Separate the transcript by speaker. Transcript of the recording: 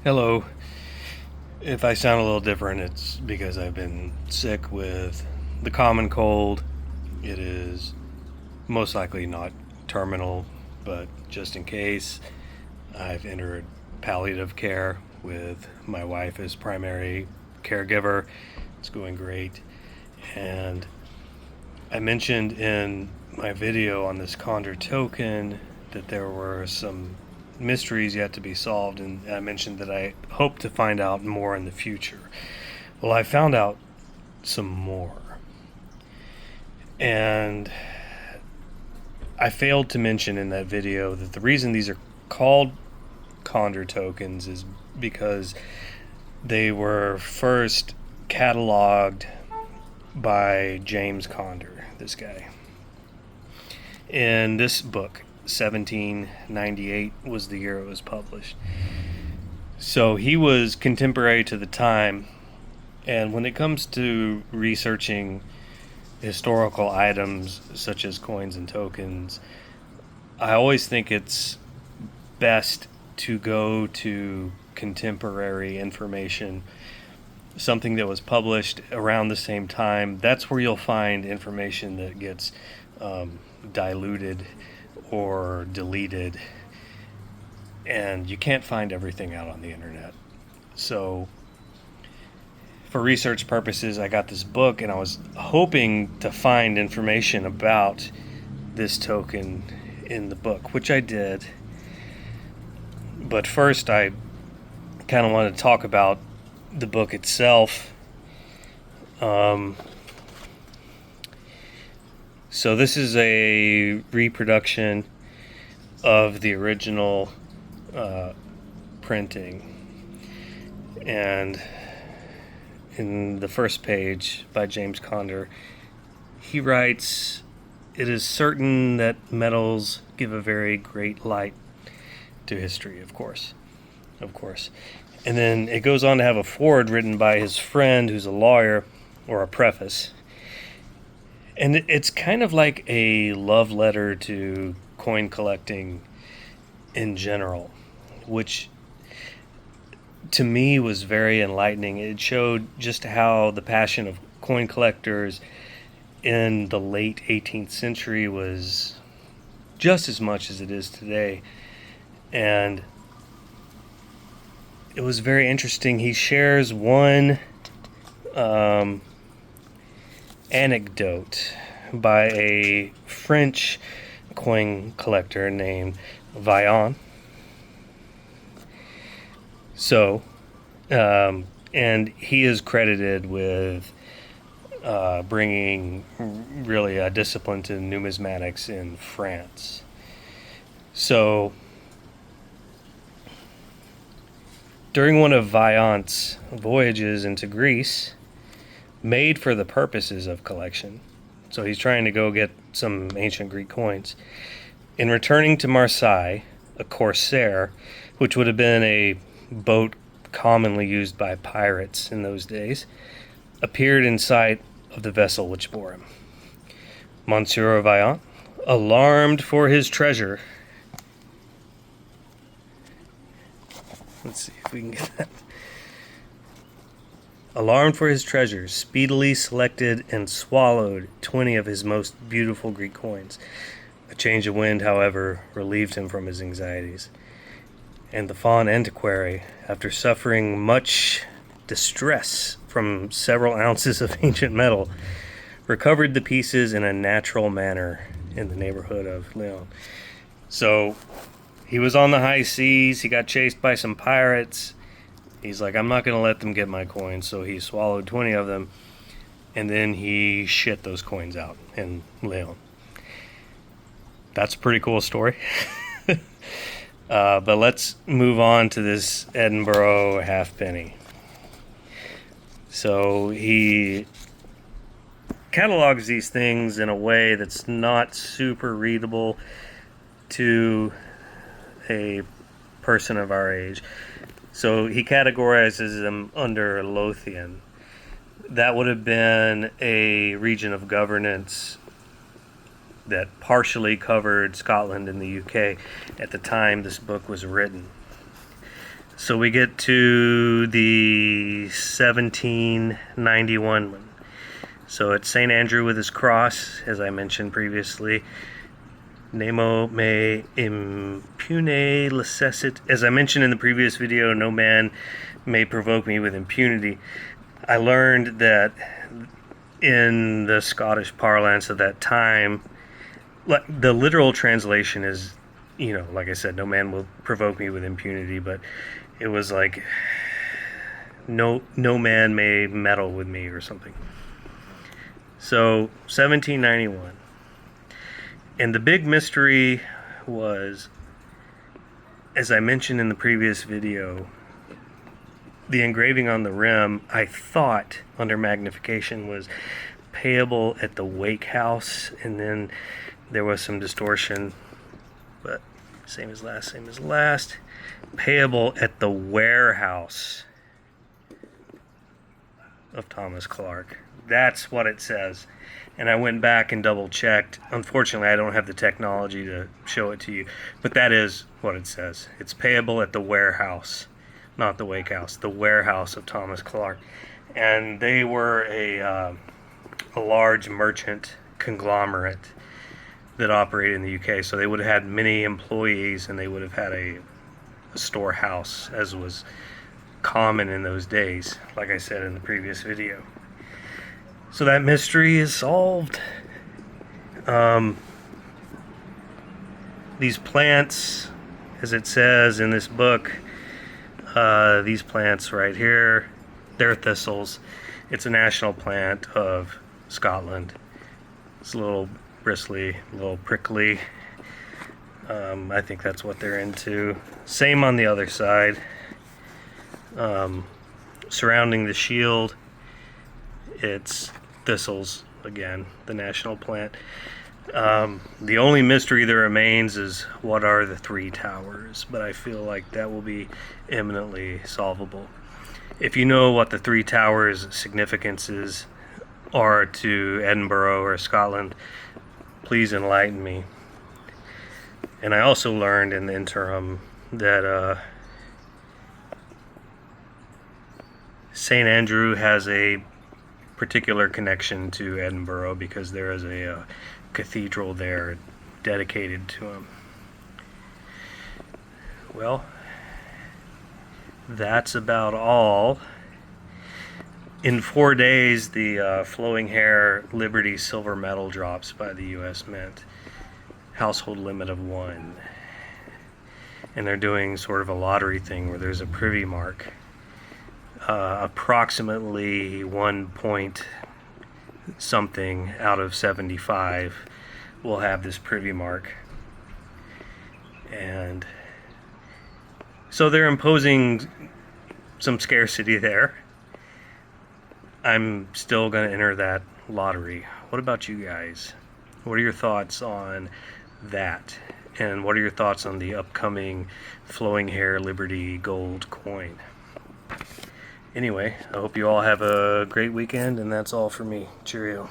Speaker 1: Hello. If I sound a little different, it's because I've been sick with the common cold. It is most likely not terminal, but just in case, I've entered palliative care with my wife as primary caregiver. It's going great. And I mentioned in my video on this Conder Token that there were some mysteries yet to be solved, and I mentioned that I hope to find out more in the future. Well, I found out some more. And I failed to mention in that video that the reason these are called Conder tokens is because they were first cataloged by James Conder, this guy. In this book, 1798 was the year it was published. So he was contemporary to the time, and when it comes to researching historical items such as coins and tokens, I always think it's best to go to contemporary information, something that was published around the same time. That's where you'll find information that gets diluted or deleted, and you can't find everything out on the internet. So for research purposes, I got this book, and I was hoping to find information about this token in the book, which I did. But first, I kind of want to talk about the book itself. So this is a reproduction of the original printing. And in the first page by James Conder, he writes, "It is certain that metals give a very great light to history," of course. And then it goes on to have a foreword written by his friend who's a lawyer, or a preface. And it's kind of like a love letter to coin collecting in general, which to me was very enlightening. It showed just how the passion of coin collectors in the late 18th century was just as much as it is today. And it was very interesting. He shares one anecdote by a French coin collector named Vaillant. So, and he is credited with bringing really a discipline to numismatics in France. So, during one of Vaillant's voyages into Greece, made for the purposes of collection, so he's trying to go get some ancient Greek coins, in returning to Marseille, a corsair, which would have been a boat commonly used by pirates in those days, appeared in sight of the vessel which bore him. Monsieur Vaillant, alarmed for his treasure, let's see if we can get that. Alarmed for his treasures, speedily selected and swallowed 20 of his most beautiful Greek coins. A change of wind, however, relieved him from his anxieties, and the fond antiquary, after suffering much distress from several ounces of ancient metal, recovered the pieces in a natural manner in the neighborhood of Lyon. So he was on the high seas, he got chased by some pirates. He's like, I'm not going to let them get my coins, so he swallowed 20 of them, and then he shit those coins out in Lyon. That's a pretty cool story. But let's move on to this Edinburgh halfpenny. So he catalogs these things in a way that's not super readable to a person of our age. So he categorizes them under Lothian. That would have been a region of governance that partially covered Scotland and the UK at the time this book was written. So we get to the 1791 one. So it's St. Andrew with his cross, as I mentioned previously. Nemo me impune licessit. As I mentioned in the previous video, no man may provoke me with impunity. I learned that in the Scottish parlance of that time, the literal translation is, like I said, no man will provoke me with impunity, but it was like, no man may meddle with me or something. So 1791. And the big mystery was, as I mentioned in the previous video, the engraving on the rim, I thought under magnification, was payable at the wake house, and then there was some distortion, but same as last. Payable at the warehouse of Thomas Clark. That's what it says. And I went back and double checked. Unfortunately, I don't have the technology to show it to you, but that is what it says. It's payable at the warehouse, not the wake house, the warehouse of Thomas Clark. And they were a large merchant conglomerate that operated in the UK. So they would have had many employees, and they would have had a storehouse, as was common in those days, like I said in the previous video. So that mystery is solved. These plants, as it says in this book, these plants right here, they're thistles. It's a national plant of Scotland. It's a little bristly, a little prickly. I think that's what they're into. Same on the other side. Surrounding the shield, it's thistles, again, the national plant. The only mystery that remains is, what are the three towers? But I feel like that will be imminently solvable. If you know what the three towers' significances are to Edinburgh or Scotland, please enlighten me. And I also learned in the interim that St. Andrew has a particular connection to Edinburgh because there is a cathedral there dedicated to him. Well, that's about all. In 4 days, the Flowing Hair Liberty silver medal drops by the U.S. Mint. Household limit of 1. And they're doing sort of a lottery thing where there's a privy mark. Approximately 1 point something out of 75 will have this privy mark. And so they're imposing some scarcity there. I'm still going to enter that lottery. What about you guys? What are your thoughts on that? And what are your thoughts on the upcoming Flowing Hair Liberty gold coin? Anyway, I hope you all have a great weekend, and that's all for me. Cheerio.